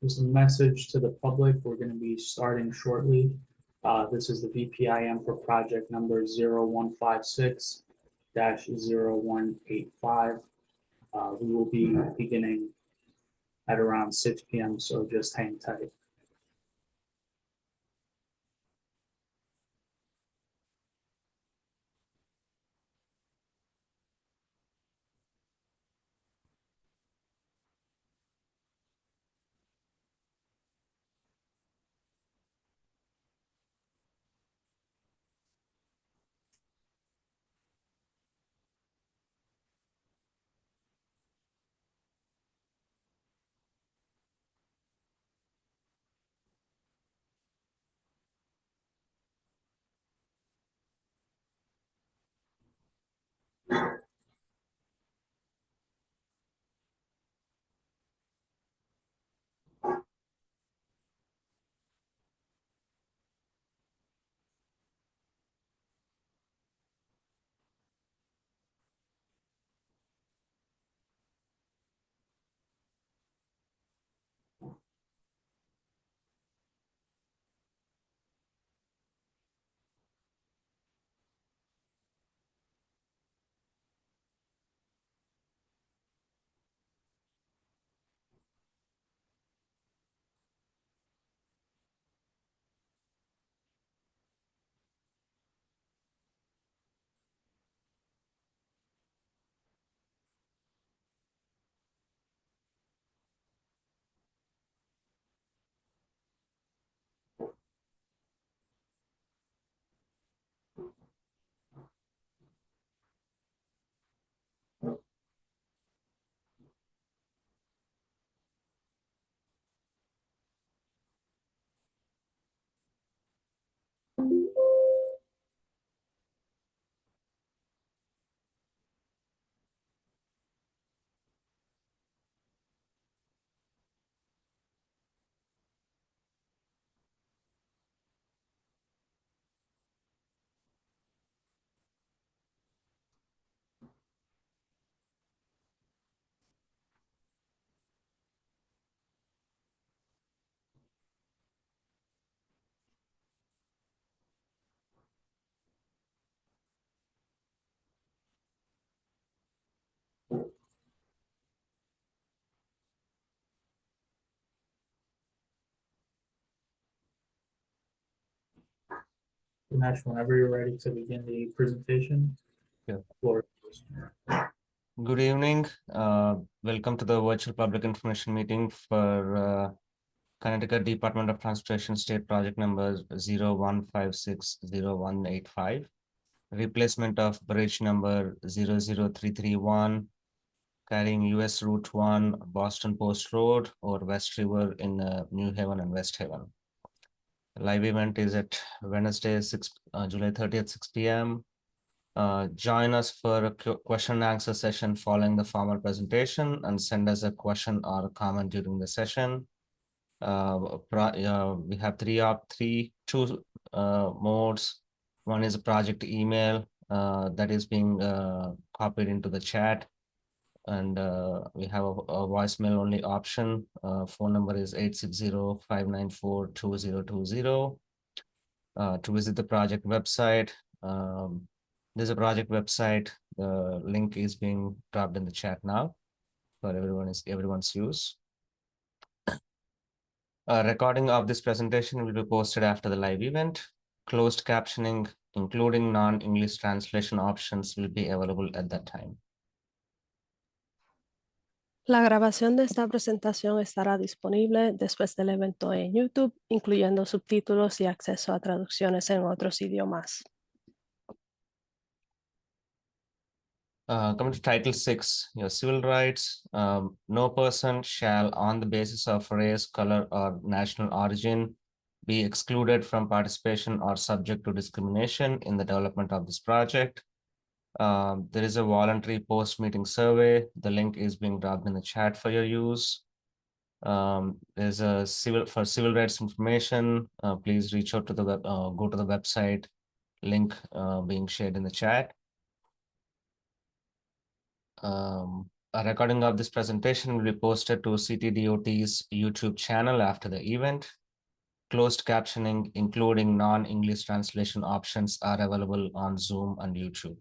Just a message to the public, we're going to be starting shortly. This is the VPIM for project number 0156-0185. We will be beginning at around 6 p.m., so just hang tight. Dinesh, whenever you're ready to begin the presentation. Yeah. Floor. Good evening. Welcome to the virtual public information meeting for Connecticut Department of Transportation State Project number 01560185, replacement of bridge number 00331, carrying US Route 1, Boston Post Road over West River in New Haven and West Haven. The live event is at Wednesday, July 30th, 6 p.m. Join us for a question and answer session following the formal presentation, and send us a question or a comment during the session. We have two modes. One is a project email that is being copied into the chat, and we have a voicemail only option. Phone number is 860-594-2020. To visit the project website, there's a project website. The link is being dropped in the chat now for everyone's use. A recording of this presentation will be posted after the live event. Closed captioning, including non-English translation options, will be available at that time. La grabación de esta presentación estará disponible después del evento en YouTube, incluyendo subtítulos y acceso a traducciones en otros idiomas. Coming to Title 6, your civil rights. No person shall, on the basis of race, color, or national origin, be excluded from participation or subject to discrimination in the development of this project. There is a voluntary post-meeting survey. The link is being dropped in the chat for your use. There's a civil rights information. Please reach out to the go to the website link being shared in the chat. A recording of this presentation will be posted to CTDOT's YouTube channel after the event. Closed captioning, including non-English translation options, are available on Zoom and YouTube.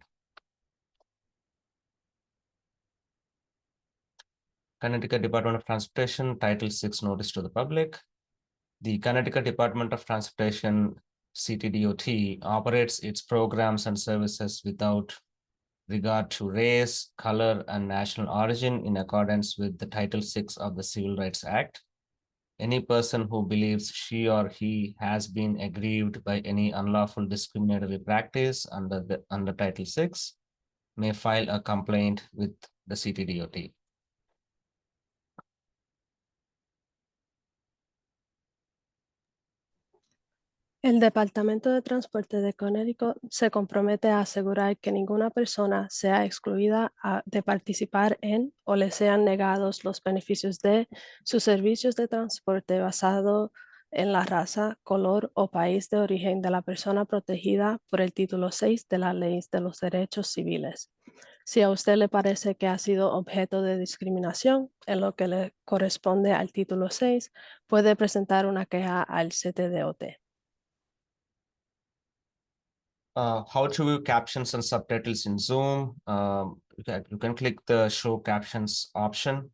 Connecticut Department of Transportation, Title VI notice to the public. The Connecticut Department of Transportation, CTDOT, operates its programs and services without regard to race, color, and national origin in accordance with the Title VI of the Civil Rights Act. Any person who believes she or he has been aggrieved by any unlawful discriminatory practice under Title VI may file a complaint with the CTDOT. El Departamento de Transporte de Connecticut se compromete a asegurar que ninguna persona sea excluida de participar en o le sean negados los beneficios de sus servicios de transporte basado en la raza, color o país de origen de la persona protegida por el título 6 de la Ley de los Derechos Civiles. Si a usted le parece que ha sido objeto de discriminación en lo que le corresponde al título 6, puede presentar una queja al CTDOT. How to view captions and subtitles in Zoom. You can click the show captions option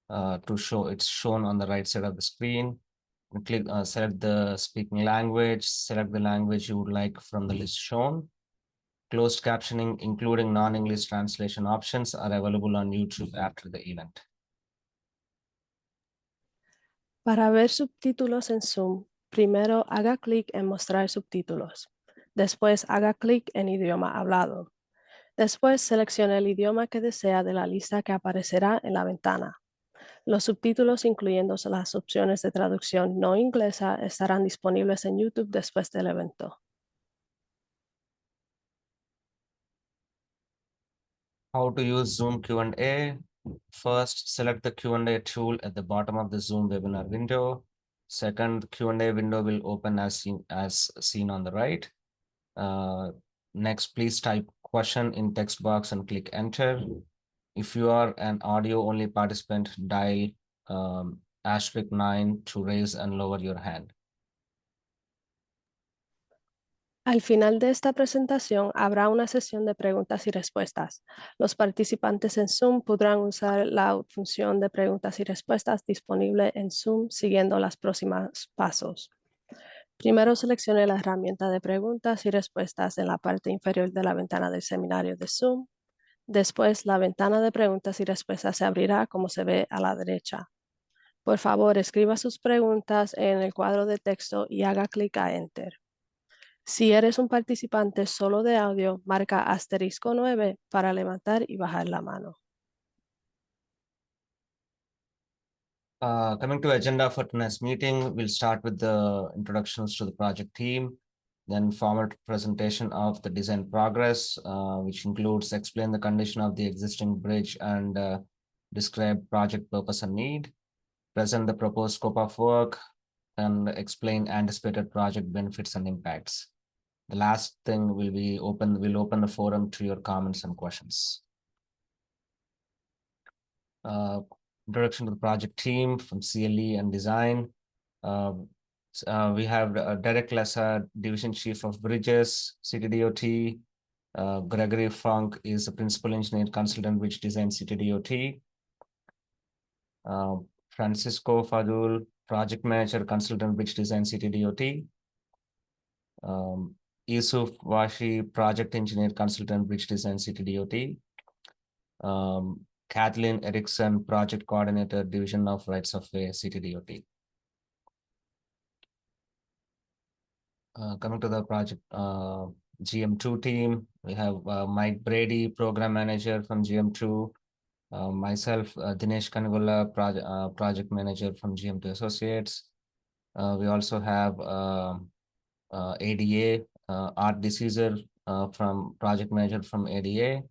to show it's shown on the right side of the screen. And click select the speaking language, select the language you would like from the list shown. Closed captioning, including non-English translation options, are available on YouTube after the event. Para ver subtítulos en Zoom, primero haga clic en mostrar subtítulos. Después haga clic en idioma hablado. Después seleccione el idioma que desea de la lista que aparecerá en la ventana. Los subtítulos, incluyendo las opciones de traducción no inglesa, estarán disponibles en YouTube después del evento. How to use Zoom Q&A. First, select the Q&A tool at the bottom of the Zoom webinar window. Second, the Q&A window will open as seen on the right. Next, please type question in text box and click enter. If you are an audio-only participant, dial *9 to raise and lower your hand. Al final de esta presentación habrá una sesión de preguntas y respuestas. Los participantes en Zoom podrán usar la función de preguntas y respuestas disponible en Zoom siguiendo los próximos pasos. Primero seleccione la herramienta de preguntas y respuestas en la parte inferior de la ventana del seminario de Zoom. Después, la ventana de preguntas y respuestas se abrirá como se ve a la derecha. Por favor, escriba sus preguntas en el cuadro de texto y haga clic a Enter. Si eres un participante solo de audio, marca *9 para levantar y bajar la mano. Coming to agenda for tonight's meeting, we'll start with the introductions to the project team, then formal presentation of the design progress, which includes explain the condition of the existing bridge and describe project purpose and need, present the proposed scope of work, and explain anticipated project benefits and impacts. The last thing will be we'll open the forum to your comments and questions. Introduction to the project team from CLE and design. We have Derek Lessa, Division Chief of Bridges, CTDOT. Gregory Funk is the Principal Engineer Consultant, Bridge Design, CTDOT. Francisco Fadul, Project Manager Consultant, Bridge Design, CTDOT. Yusuf Washi, Project Engineer Consultant, Bridge Design, CTDOT. Kathleen Erickson, Project Coordinator, Division of Rights of Way, CTDOT. Coming to the project GM2 team, we have Mike Brady, Program Manager from GM2. Myself, Dinesh Kanagula, Project Manager from GM2 Associates. We also have ADA, Art DeCesar from Project Manager from ADA,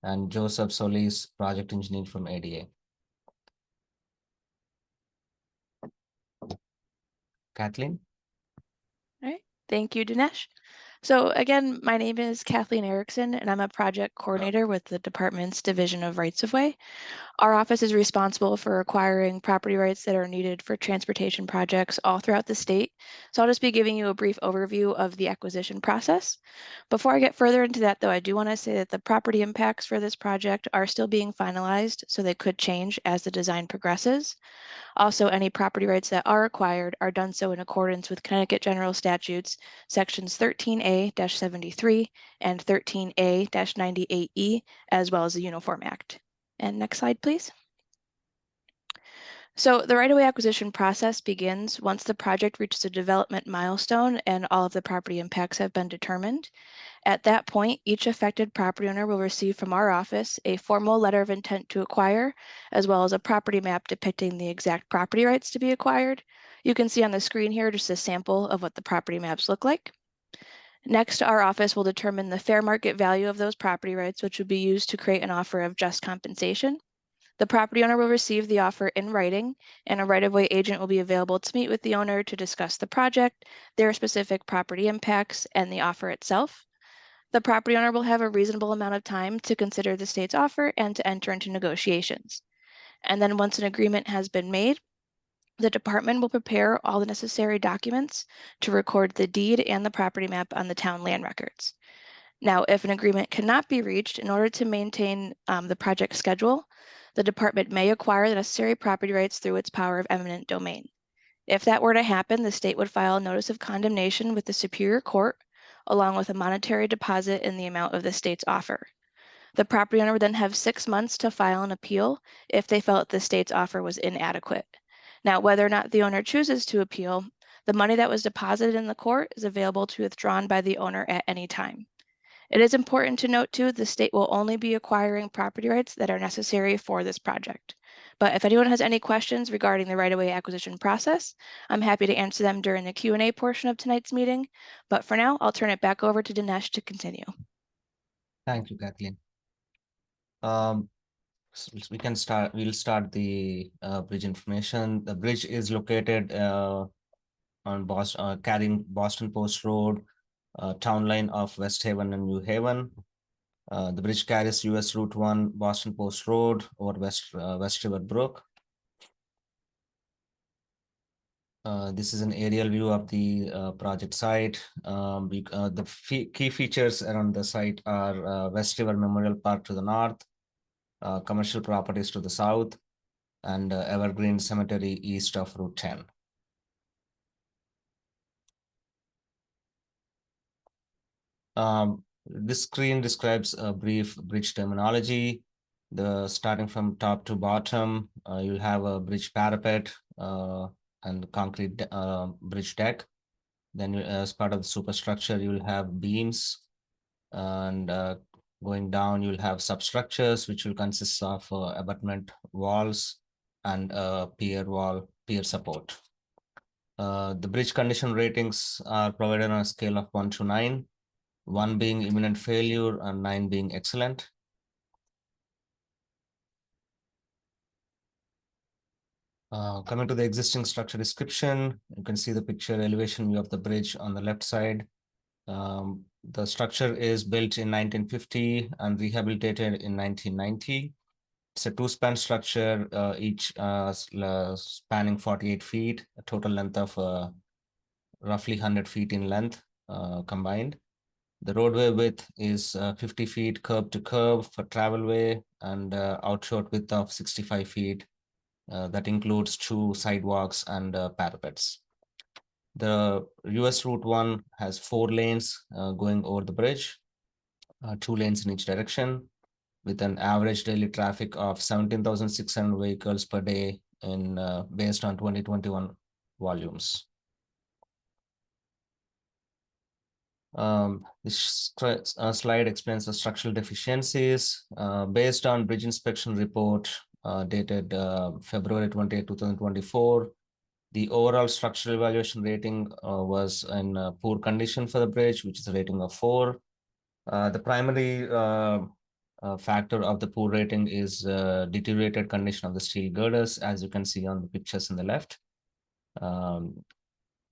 and Joseph Solis, Project Engineer from ADA. Kathleen? All right, thank you, Dinesh. So again, my name is Kathleen Erickson, and I'm a project coordinator with the department's Division of Rights of Way. Our office is responsible for acquiring property rights that are needed for transportation projects all throughout the state. So I'll just be giving you a brief overview of the acquisition process. Before I get further into that, though, I do want to say that the property impacts for this project are still being finalized, so they could change as the design progresses. Also, any property rights that are acquired are done so in accordance with Connecticut General Statutes, Sections 13A-73 and 13A-98E, as well as the Uniform Act. And next slide, please. So the right-of-way acquisition process begins once the project reaches a development milestone and all of the property impacts have been determined. At that point, each affected property owner will receive from our office a formal letter of intent to acquire, as well as a property map depicting the exact property rights to be acquired. You can see on the screen here just a sample of what the property maps look like. Next, our office will determine the fair market value of those property rights, which will be used to create an offer of just compensation. The property owner will receive the offer in writing, and a right-of-way agent will be available to meet with the owner to discuss the project, their specific property impacts, and the offer itself. The property owner will have a reasonable amount of time to consider the state's offer and to enter into negotiations. And then once an agreement has been made, the department will prepare all the necessary documents to record the deed and the property map on the town land records. Now, if an agreement cannot be reached, in order to maintain the project schedule, the department may acquire the necessary property rights through its power of eminent domain. If that were to happen, the state would file a notice of condemnation with the Superior Court, along with a monetary deposit in the amount of the state's offer. The property owner would then have 6 months to file an appeal if they felt the state's offer was inadequate. Now, whether or not the owner chooses to appeal, the money that was deposited in the court is available to be withdrawn by the owner at any time. It is important to note, too, the state will only be acquiring property rights that are necessary for this project. But if anyone has any questions regarding the right-of-way acquisition process, I'm happy to answer them during the Q&A portion of tonight's meeting. But for now, I'll turn it back over to Dinesh to continue. Thank you, Kathleen. So we'll start the bridge information. The bridge is located on carrying Boston Post Road, town line of West Haven and New Haven. The bridge carries US Route 1, Boston Post Road over West River Brook. This is an aerial view of the project site. The key features around the site are West River Memorial Park to the north, commercial properties to the south, and Evergreen Cemetery east of Route 10. This screen describes a brief bridge terminology. Starting from top to bottom, you'll have a bridge parapet and concrete bridge deck. Then as part of the superstructure, you'll have beams, and going down, you'll have substructures, which will consist of abutment walls and pier support. The bridge condition ratings are provided on a scale of 1 to 9, 1 being imminent failure and 9 being excellent. Coming to the existing structure description, you can see the picture elevation view of the bridge on the left side. The structure is built in 1950 and rehabilitated in 1990. It's a 2-span structure, each spanning 48 feet, a total length of roughly 100 feet in length combined. The roadway width is 50 feet curb to curb for travelway, and outshot width of 65 feet. That includes 2 sidewalks and parapets. The US Route 1 has 4 lanes going over the bridge, 2 lanes in each direction, with an average daily traffic of 17,600 vehicles per day based on 2021 volumes. This slide explains the structural deficiencies. Based on bridge inspection report dated February 28, 2024, the overall structural evaluation rating was in poor condition for the bridge, which is a rating of 4. The primary factor of the poor rating is deteriorated condition of the steel girders, as you can see on the pictures on the left.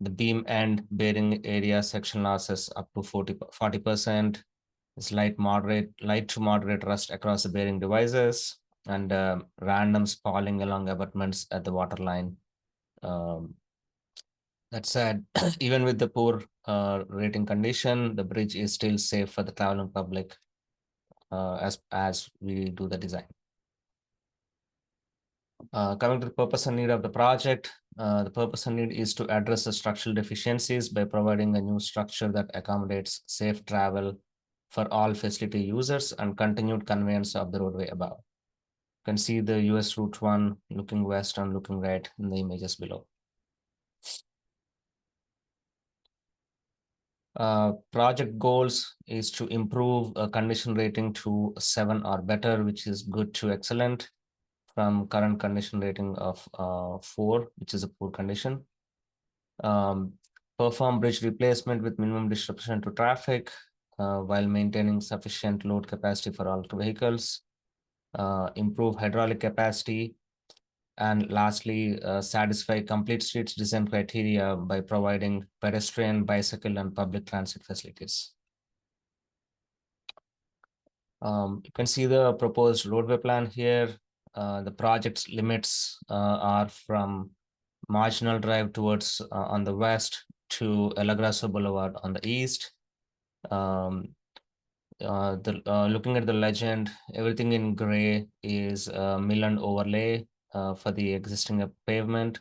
The beam end bearing area section losses up to 40%. It's light to moderate rust across the bearing devices. and random spalling along abutments at the water line. That said, even with the poor rating condition, the bridge is still safe for the traveling public as we do the design. Coming to the purpose and need of the project, the purpose and need is to address the structural deficiencies by providing a new structure that accommodates safe travel for all facility users and continued conveyance of the roadway above. You can see the US Route 1 looking west and looking right in the images below. Project goals is to improve a condition rating to 7 or better, which is good to excellent, from current condition rating of 4, which is a poor condition. Perform bridge replacement with minimum disruption to traffic while maintaining sufficient load capacity for all vehicles. Improve hydraulic capacity. And lastly, satisfy complete streets design criteria by providing pedestrian, bicycle, and public transit facilities. You can see the proposed roadway plan here. The project's limits are from Marginal Drive towards on the west to El Agraso Boulevard on the east. Looking at the legend, everything in gray is mill and overlay for the existing pavement.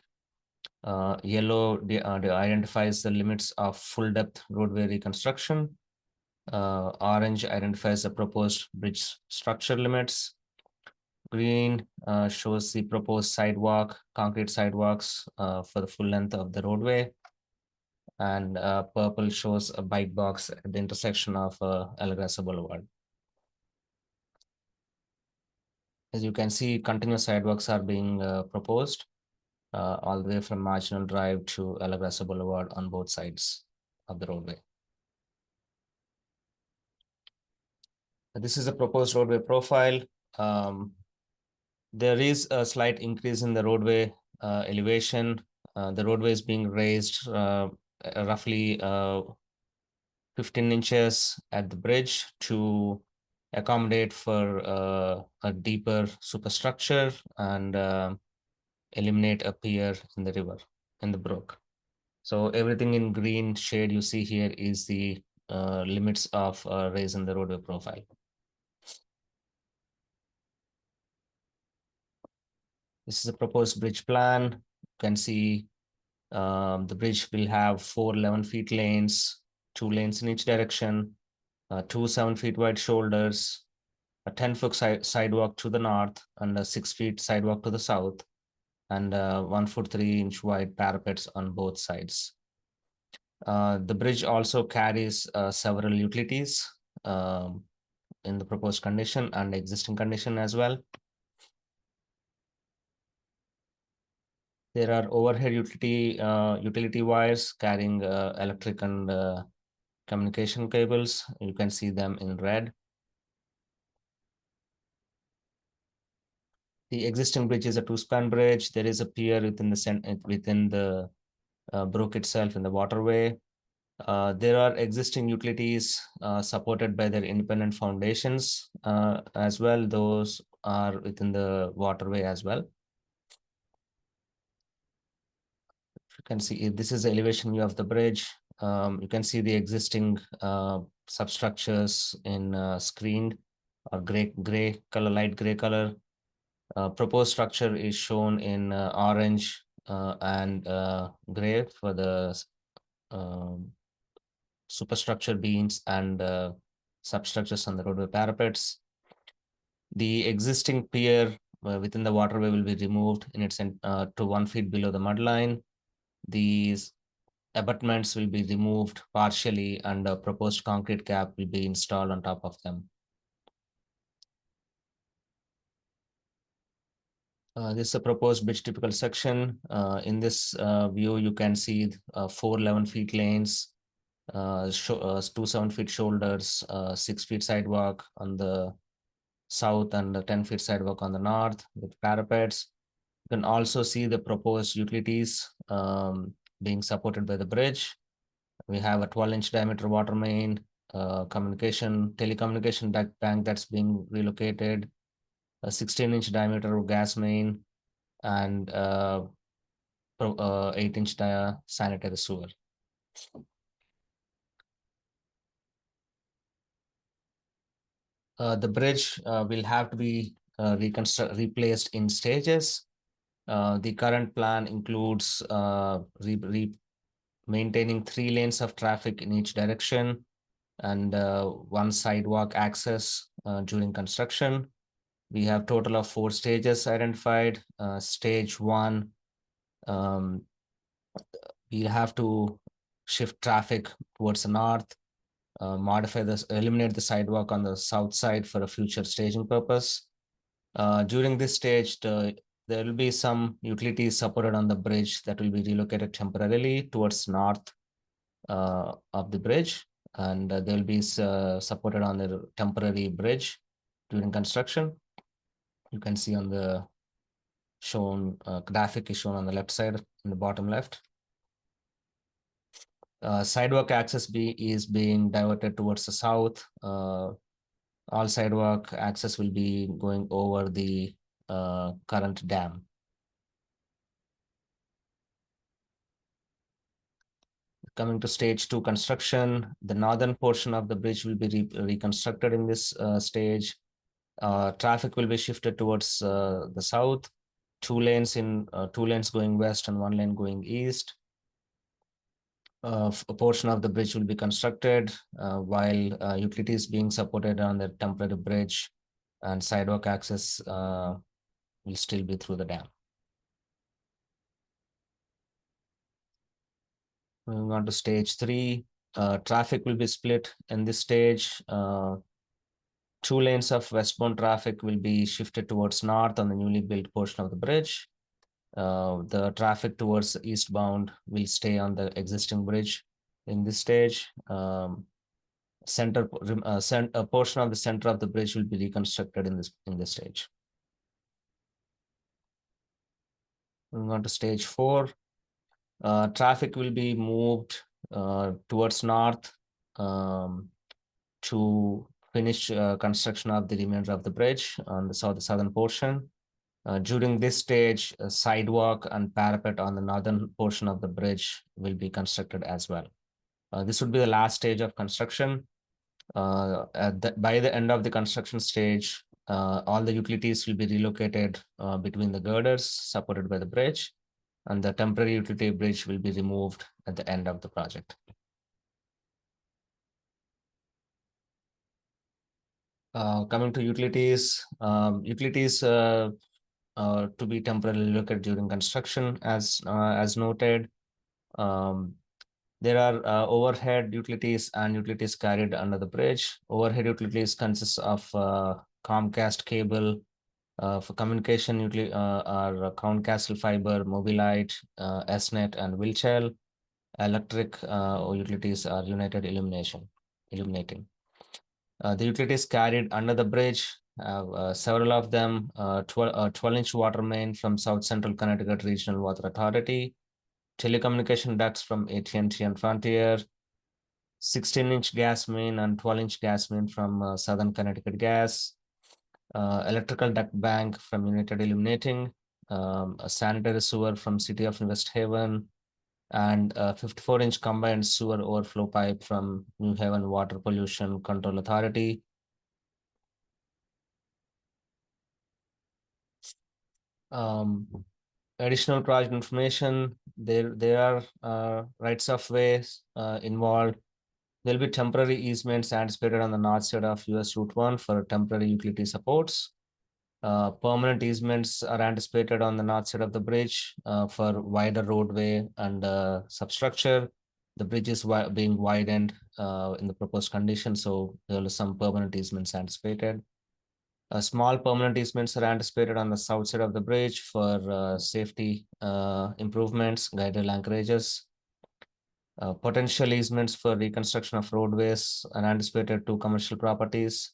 Yellow identifies the limits of full depth roadway reconstruction. Orange identifies the proposed bridge structure limits. Green shows the proposed sidewalk, concrete sidewalks for the full length of the roadway. And purple shows a bike box at the intersection of El Agraso Boulevard. As you can see, continuous sidewalks are being proposed all the way from Marginal Drive to El Agraso Boulevard on both sides of the roadway. This is a proposed roadway profile. There is a slight increase in the roadway elevation. The roadway is being raised roughly 15 inches at the bridge to accommodate for a deeper superstructure and eliminate a pier in the river, in the brook. So everything in green shade you see here is the limits of raise in the roadway profile. This is a proposed bridge plan. You can see the bridge will have 4 11-feet lanes, 2 lanes in each direction, 2 7-feet wide shoulders, a 10-foot sidewalk to the north, and a 6-feet sidewalk to the south, and 1 foot 3-inch wide parapets on both sides. The bridge also carries several utilities in the proposed condition and existing condition as well. There are overhead utility wires carrying electric and communication cables. You can see them in red. The existing bridge is a 2-span bridge. There is a pier within the brook itself in the waterway. There are existing utilities supported by their independent foundations as well. Those are within the waterway as well. You can see this is the elevation view of the bridge. You can see the existing substructures in screened or gray color, light gray color. Proposed structure is shown in orange and gray for the superstructure beams and substructures on the roadway parapets. The existing pier within the waterway will be removed in its to 1 feet below the mud line. These abutments will be removed partially and a proposed concrete cap will be installed on top of them. This is a proposed bridge typical section. In this view, you can see 4 11-feet lanes, 2 7-feet shoulders, 6-feet sidewalk on the south and a 10-feet sidewalk on the north with parapets. You can also see the proposed utilities being supported by the bridge. We have a 12-inch diameter water main, telecommunication bank that's being relocated, a 16-inch diameter gas main, and 8-inch sanitary sewer. The bridge will have to be replaced in stages. The current plan includes maintaining 3 lanes of traffic in each direction and 1 sidewalk access during construction. We have total of 4 stages identified. Stage 1, we'll have to shift traffic towards the north, eliminate the sidewalk on the south side for a future staging purpose. During this stage, there will be some utilities supported on the bridge that will be relocated temporarily towards north of the bridge, and they will be supported on the temporary bridge during construction. You can see on the graphic is shown on the left side in the bottom left. Sidewalk access is being diverted towards the south. All sidewalk access will be going over the current dam. Coming to stage 2 construction, the northern portion of the bridge will be reconstructed in this stage. Traffic will be shifted towards the south. 2 lanes going west and 1 lane going east. A portion of the bridge will be constructed while utilities being supported on the temporary bridge, and sidewalk access will still be through the dam. Moving on to stage 3, traffic will be split in this stage. 2 lanes of westbound traffic will be shifted towards north on the newly built portion of the bridge. The traffic towards eastbound will stay on the existing bridge in this stage. A portion of the center of the bridge will be reconstructed in this stage. Moving on to stage 4, traffic will be moved towards north to finish construction of the remainder of the bridge on the southern portion. During this stage, a sidewalk and parapet on the northern portion of the bridge will be constructed as well. This would be the last stage of construction. By the end of the construction stage, all the utilities will be relocated between the girders supported by the bridge, and the temporary utility bridge will be removed at the end of the project. Coming to utilities, to be temporarily located during construction, as noted. There are overhead utilities and utilities carried under the bridge. Overhead utilities consists of Comcast cable for communication, are Crown Castle fiber, Mobilite, SNet, and Wilchel. Electric utilities are United Illuminating. The utilities carried under the bridge, several of them, 12-inch water main from South Central Connecticut Regional Water Authority, telecommunication ducts from AT&T and Frontier, 16-inch gas main and 12-inch gas main from Southern Connecticut Gas, electrical duct bank from United Illuminating, a sanitary sewer from City of West Haven, and a 54-inch combined sewer overflow pipe from New Haven Water Pollution Control Authority. Additional project information, there are rights of way involved. There will be temporary easements anticipated on the north side of US Route 1 for temporary utility supports. Permanent easements are anticipated on the north side of the bridge for wider roadway and substructure. The bridge is being widened in the proposed condition, so there are some permanent easements anticipated. Small permanent easements are anticipated on the south side of the bridge for safety improvements, guided anchorages. Potential easements for reconstruction of roadways are anticipated to commercial properties.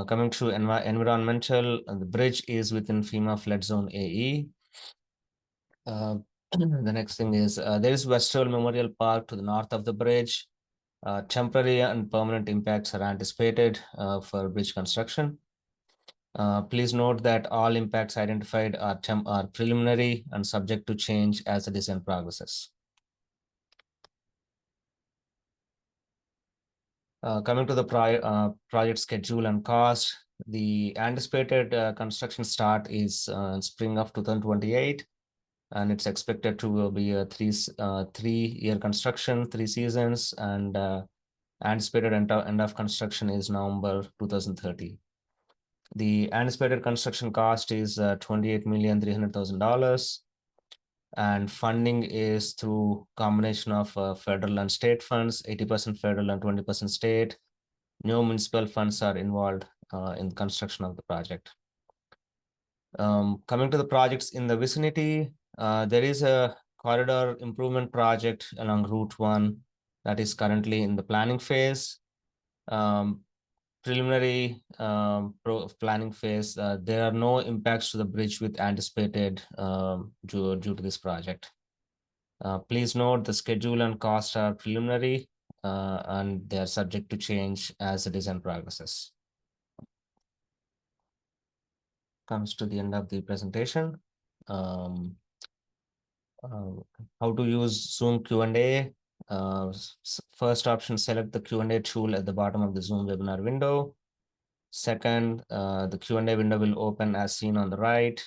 Coming to environmental, the bridge is within FEMA flood zone AE. The next thing is there is Westerville Memorial Park to the north of the bridge. Temporary and permanent impacts are anticipated for bridge construction. Please note that all impacts identified are preliminary and subject to change as the design progresses. Coming to the project schedule and cost, the anticipated construction start is spring of 2028, and it's expected to be a three-year construction, 3 seasons, and anticipated end of construction is November 2030. The anticipated construction cost is $28,300,000, and funding is through combination of federal and state funds, 80% federal and 20% state. No municipal funds are involved in the construction of the project. Coming to the projects in the vicinity, there is a corridor improvement project along Route 1 that is currently in the planning phase. Preliminary planning phase, there are no impacts to the bridge with anticipated due to this project. Please note the schedule and cost are preliminary and they are subject to change as the design progresses. Comes to the end of the presentation. How to use Zoom Q&A. First option, select the Q&A tool at the bottom of the Zoom webinar window. Second, the Q&A window will open as seen on the right.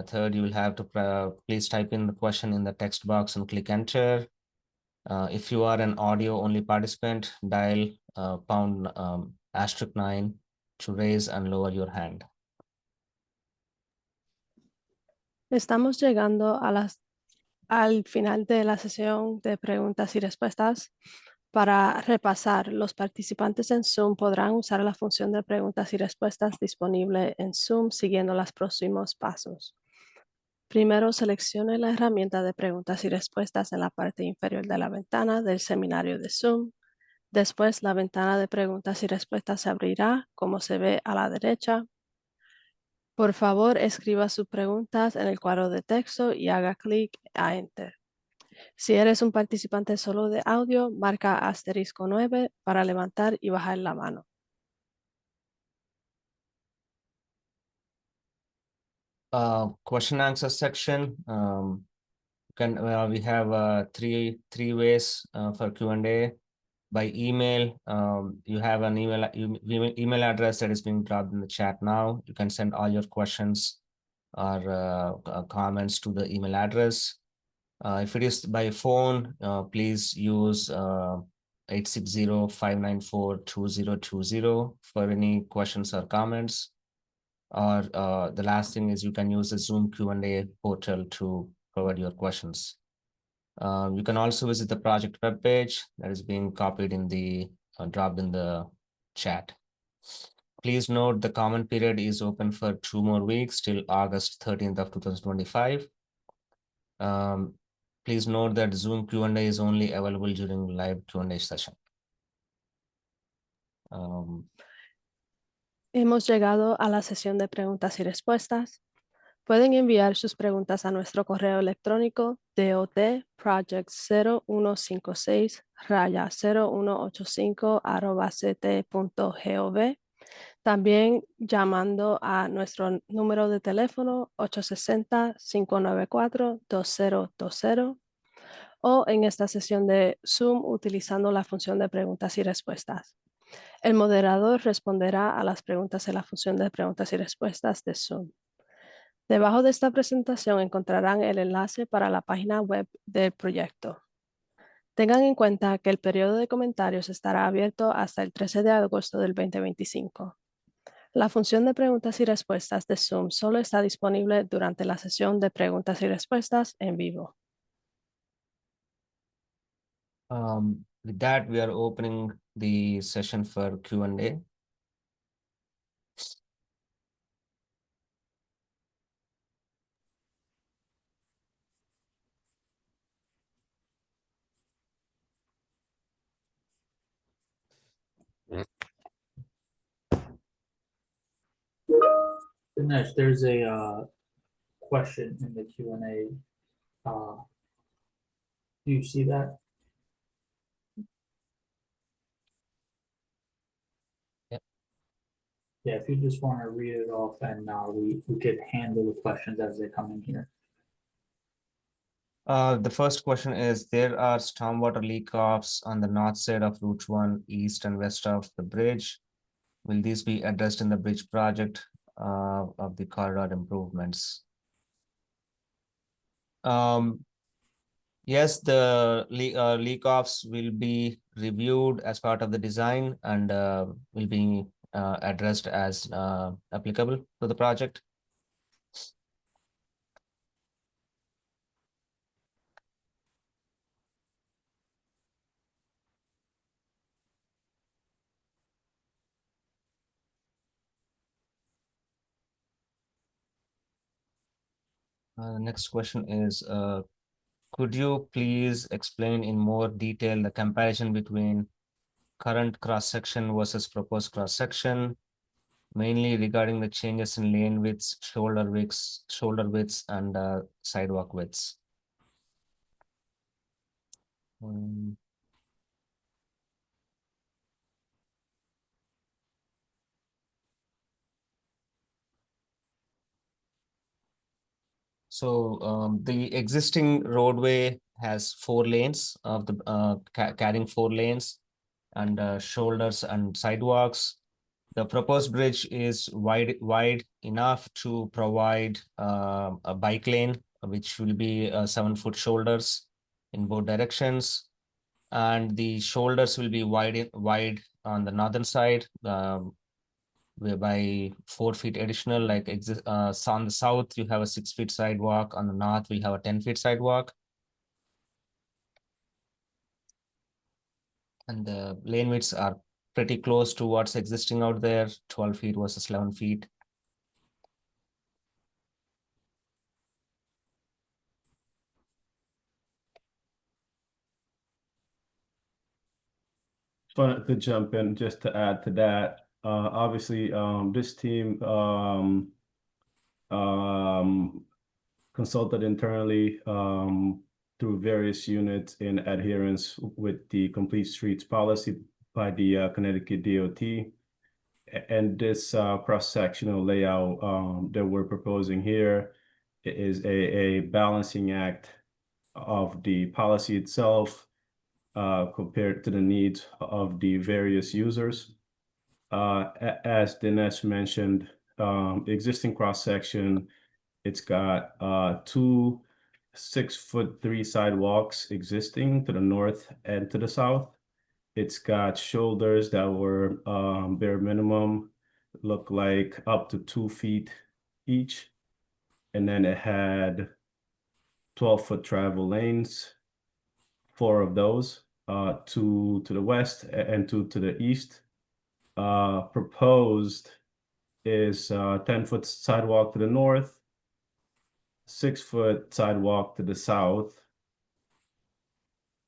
Third, you will have to please type in the question in the text box and click enter. If you are an audio only participant, dial #9 to raise and lower your hand. Estamos llegando al final de la sesión de preguntas y respuestas. Para repasar, los participantes en Zoom podrán usar la función de preguntas y respuestas disponible en Zoom siguiendo los próximos pasos. Primero, seleccione la herramienta de preguntas y respuestas en la parte inferior de la ventana del seminario de Zoom. Después, la ventana de preguntas y respuestas se abrirá, como se ve a la derecha. Por favor, escriba sus preguntas en el cuadro de texto y haga clic a Enter. Si eres un participante solo de audio, marca *9 para levantar y bajar la mano. Question answer section. We have three ways for Q&A. By email, you have an email address that is being dropped in the chat now. You can send all your questions or comments to the email address. If it is by phone, please use 860-594-2020 for any questions or comments. Or the last thing is you can use the Zoom Q&A portal to provide your questions. You can also visit the project webpage that is being copied in the dropped in the chat. Please note the comment period is open for 2 more weeks till August 13th of 2025. Please note that Zoom Q&A is only available during live Q&A session. Hemos llegado a la sesión de preguntas y respuestas. Pueden enviar sus preguntas a nuestro correo electrónico dot project0156-0185@ct.gov. También llamando a nuestro número de teléfono 860-594-2020 o en esta sesión de Zoom utilizando la función de preguntas y respuestas. El moderador responderá a las preguntas en la función de preguntas y respuestas de Zoom. Debajo de esta presentación encontrarán el enlace para la página web del proyecto. Tengan en cuenta que el periodo de comentarios estará abierto hasta el 13 de agosto del 2025. La función de preguntas y respuestas de Zoom solo está disponible durante la sesión de preguntas y respuestas en vivo. With that, we are opening the session for Q&A. Dinesh, there's a question in the Q&A. Do you see that? Yeah. Yeah, if you just want to read it off and we could handle the questions as they come in here. The first question is, there are stormwater leak-offs on the north side of Route 1, east and west of the bridge. Will these be addressed in the bridge project of the corridor improvements? Yes, the leak-offs will be reviewed as part of the design and will be addressed as applicable to the project. Next question is, could you please explain in more detail the comparison between current cross-section versus proposed cross-section, mainly regarding the changes in lane widths, shoulder widths, and sidewalk widths? So the existing roadway has 4 lanes of the carrying 4 lanes and shoulders and sidewalks. The proposed bridge is wide enough to provide a bike lane, which will be 7-foot shoulders in both directions, and the shoulders will be wide on the northern side, whereby 4 feet additional. Like so on the south, you have a 6 feet sidewalk. On the north, we have a 10 feet sidewalk. And the lane widths are pretty close to what's existing out there, 12 feet versus 11 feet. Wanted to jump in just to add to that. Obviously, this team consulted internally through various units in adherence with the Complete Streets policy by the Connecticut DOT. And this cross-sectional layout that we're proposing here is a balancing act of the policy itself compared to the needs of the various users. As Dinesh mentioned, the existing cross-section, it's got 2 6'3" sidewalks existing to the north and to the south. It's got shoulders that were bare minimum, look like up to 2 feet each. And then it had 12-foot travel lanes, 4 of those, 2 to the west and 2 to the east. Proposed is 10-foot sidewalk to the north, 6-foot sidewalk to the south,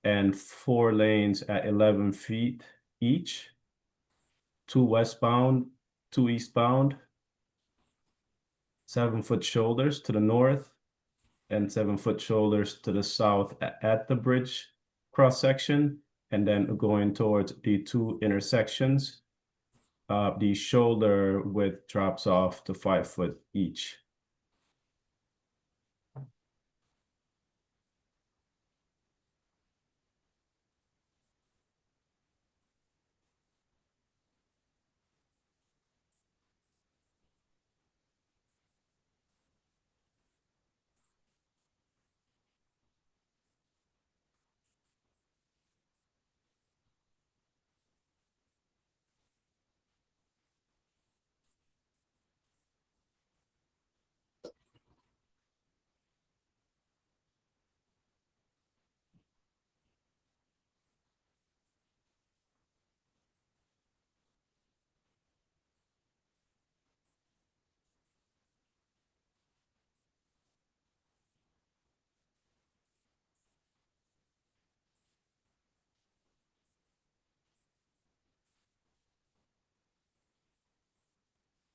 and 4 lanes at 11 feet each, 2 westbound, 2 eastbound, 7-foot shoulders to the north, and 7-foot shoulders to the south at the bridge cross-section, and then going towards the 2 intersections. The shoulder width drops off to 5 foot each.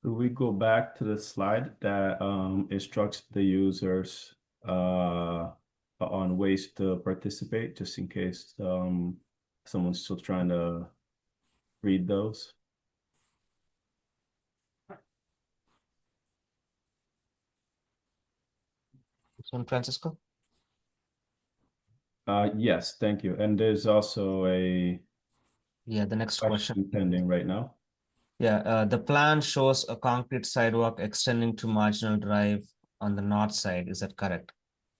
Could we go back to the slide that instructs the users on ways to participate, just in case someone's still trying to read those? Councilman Francisco? Yes, thank you. And there's also a Yeah, the next question. question pending right now. Yeah, the plan shows a concrete sidewalk extending to Marginal Drive on the north side. Is that correct?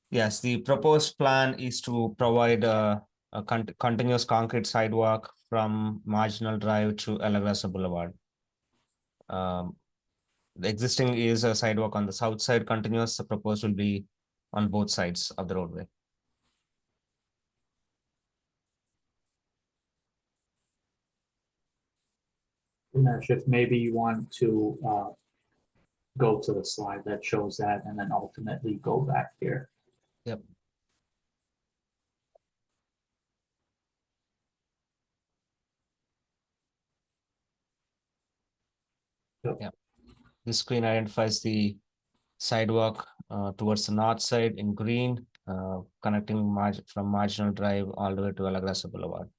Yes, the proposed plan is to provide a continuous concrete sidewalk from Marginal Drive to Alagrasa Boulevard. The existing is a sidewalk on the south side continuous. The proposed will be on both sides of the roadway. Dinesh, if maybe you want to go to the slide that shows that and then ultimately go back here. Yep. Yep. This screen identifies the sidewalk towards the north side in green, connecting from Marginal Drive all the way to Alagrasa Boulevard.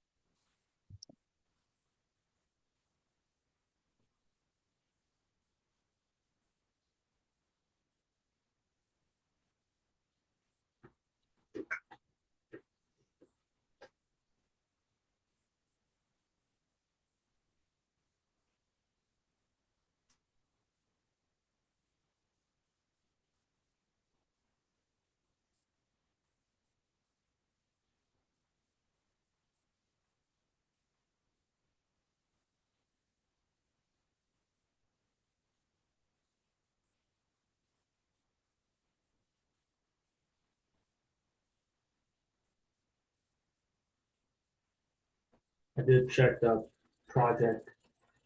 I did check the project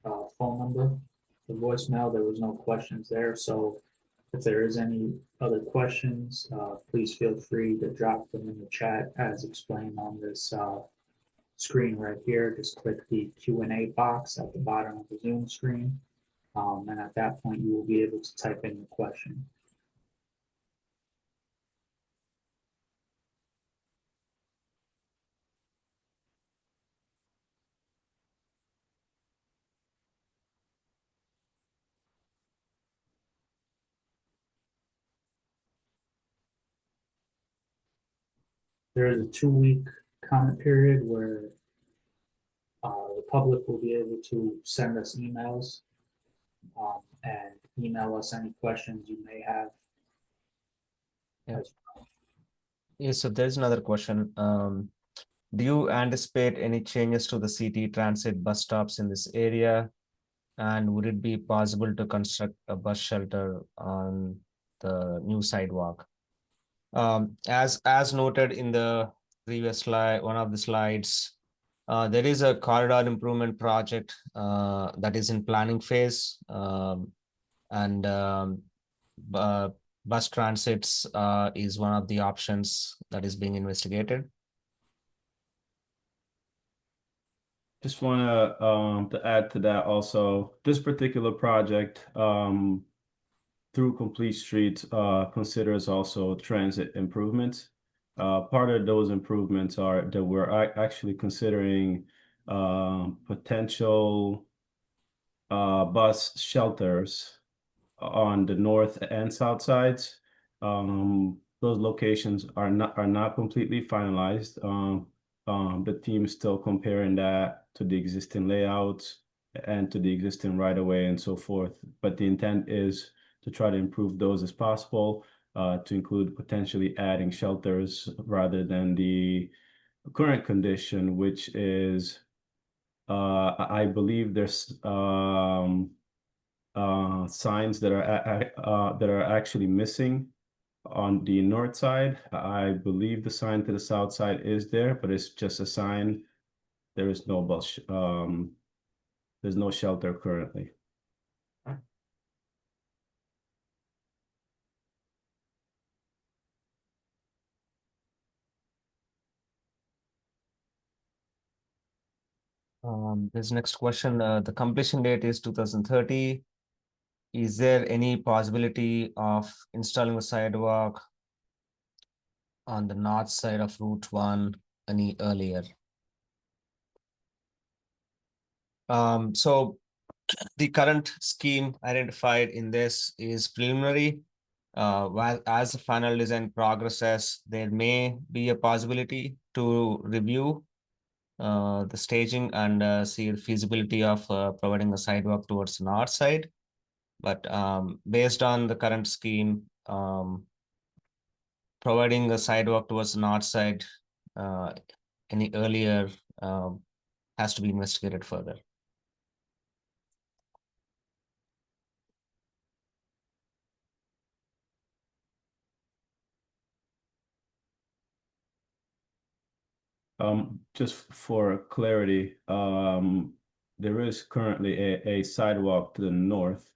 phone number, the voicemail, there was no questions there, so if there is any other questions, please feel free to drop them in the chat as explained on this screen right here. Just click the Q&A box at the bottom of the Zoom screen, and at that point you will be able to type in your question. There is a 2-week comment period where the public will be able to send us emails and email us any questions you may have. Yeah. Yes, so there's another question. Do you anticipate any changes to the city transit bus stops in this area? And would it be possible to construct a bus shelter on the new sidewalk? As noted in the previous slide, one of the slides, there is a corridor improvement project that is in planning phase, and bus transits is one of the options that is being investigated. Just want to add to that also, this particular project through Complete Streets considers also transit improvements. Part of those improvements are that we're actually considering potential bus shelters on the north and south sides. Those locations are not completely finalized. The team is still comparing that to the existing layouts and to the existing right-of-way and so forth. But the intent is to try to improve those as possible, to include potentially adding shelters rather than the current condition, which is, I believe there's signs that are actually missing on the north side. I believe the sign to the south side is there, but it's just a sign. There is no bus. There's no shelter currently. This next question, the completion date is 2030. Is there any possibility of installing a sidewalk on the north side of Route 1 any earlier? So the current scheme identified in this is preliminary. as the final design progresses, there may be a possibility to review the staging and see the feasibility of providing a sidewalk towards the north side. But based on the current scheme, providing a sidewalk towards the north side any earlier has to be investigated further. Just for clarity, there is currently a sidewalk to the north.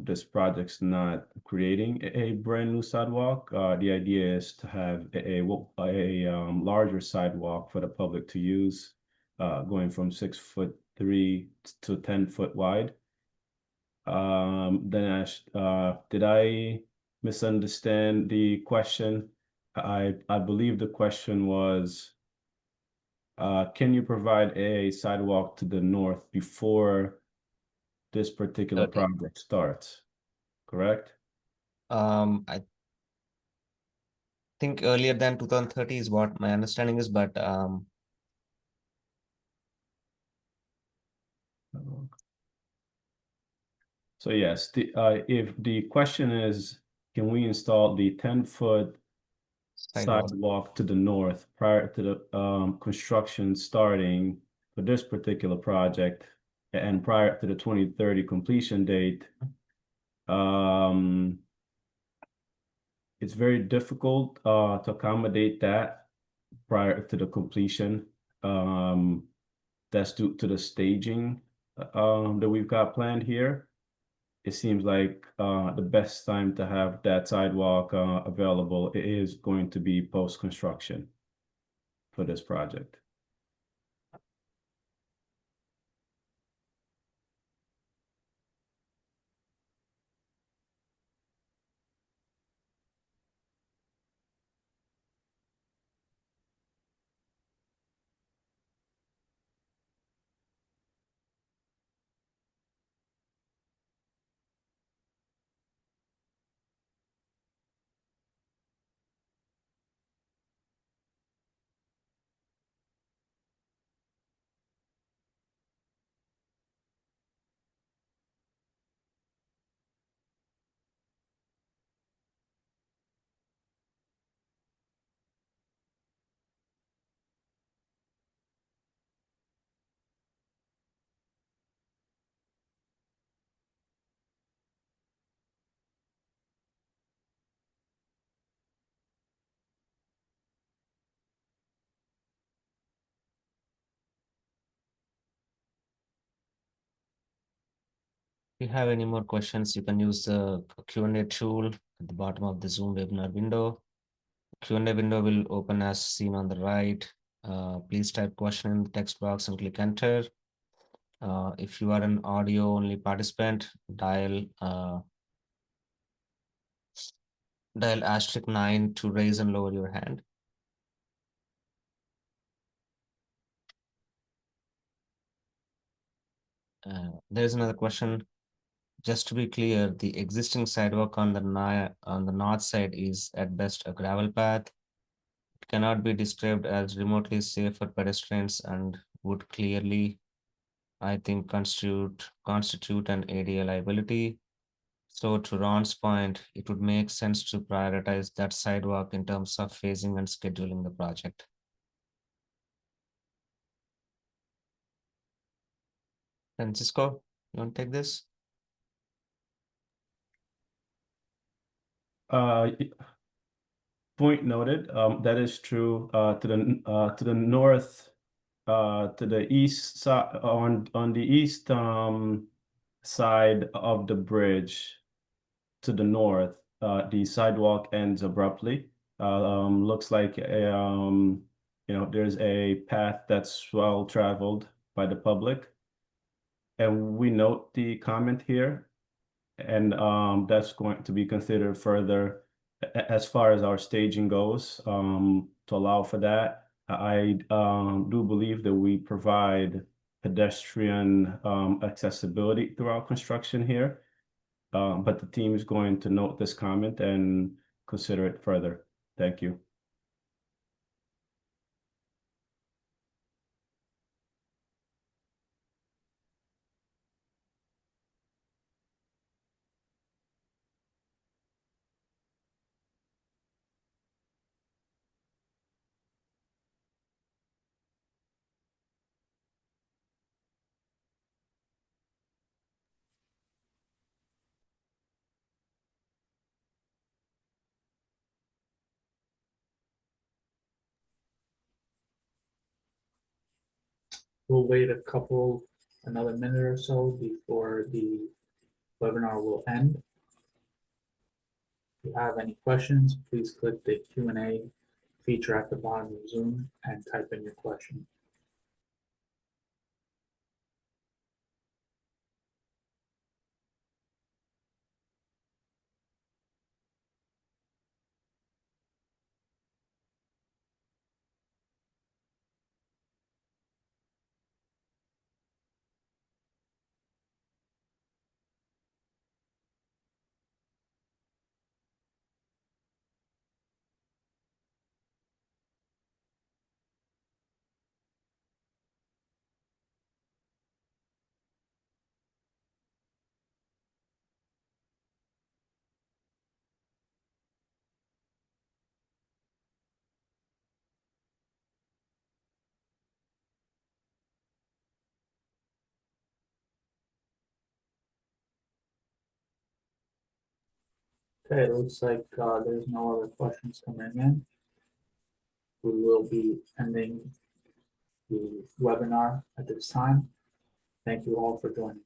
This project's not creating a brand new sidewalk. The idea is to have a larger sidewalk for the public to use, going from 6'3" to 10 foot wide. Then did I misunderstand the question? I believe the question was, can you provide a sidewalk to the north before this particular Okay. project starts? Correct? I think earlier than 2030 is what my understanding is, but So yes, if the question is, can we install the 10-foot sidewalk to the north prior to the construction starting for this particular project and prior to the 2030 completion date, it's very difficult to accommodate that prior to the completion. That's due to the staging that we've got planned here. It seems like the best time to have that sidewalk available is going to be post-construction for this project. If you have any more questions, you can use the Q&A tool at the bottom of the Zoom webinar window. Q&A window will open as seen on the right. Please type question in the text box and click enter. If you are an audio only participant, dial *9 to raise and lower your hand. There's another question. Just to be clear, the existing sidewalk on the north side is at best a gravel path. It cannot be described as remotely safe for pedestrians and would clearly, I think, constitute an ADA liability. So to Ron's point, it would make sense to prioritize that sidewalk in terms of phasing and scheduling the project. Francisco, you want to take this? Point noted. That is true. To the north, to the east side, on the east side of the bridge, to the north, the sidewalk ends abruptly. Looks like there's a path that's well traveled by the public, and we note the comment here, and that's going to be considered further as far as our staging goes, to allow for that. I do believe that we provide pedestrian accessibility throughout construction here. but the team is going to note this comment and consider it further. Thank you. We'll wait another minute or so before the webinar will end. If you have any questions, please click the Q&A feature at the bottom of Zoom and type in your question. Okay, it looks like there's no other questions coming in. We will be ending the webinar at this time. Thank you all for joining.